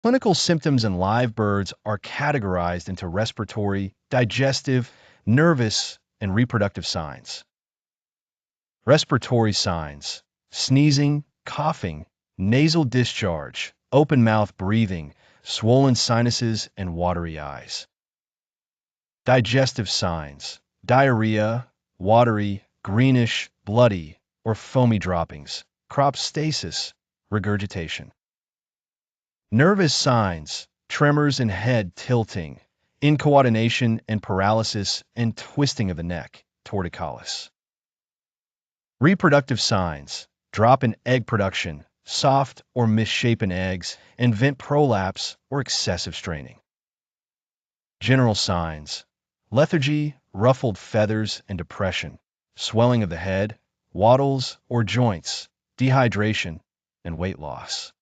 Clinical symptoms in live birds are categorized into respiratory, digestive, nervous, and reproductive signs. Respiratory signs: sneezing, coughing, nasal discharge, open mouth breathing, swollen sinuses, and watery eyes. Digestive signs: diarrhea, watery, greenish, bloody, or foamy droppings, cropstasis, regurgitation. Nervous signs: tremors and head tilting, incoordination and paralysis, and twisting of the neck, torticollis. Reproductive signs: drop in egg production, soft or misshapen eggs, and vent prolapse or excessive straining. General signs: lethargy, ruffled feathers and depression, swelling of the head, wattles or joints, dehydration, and weight loss.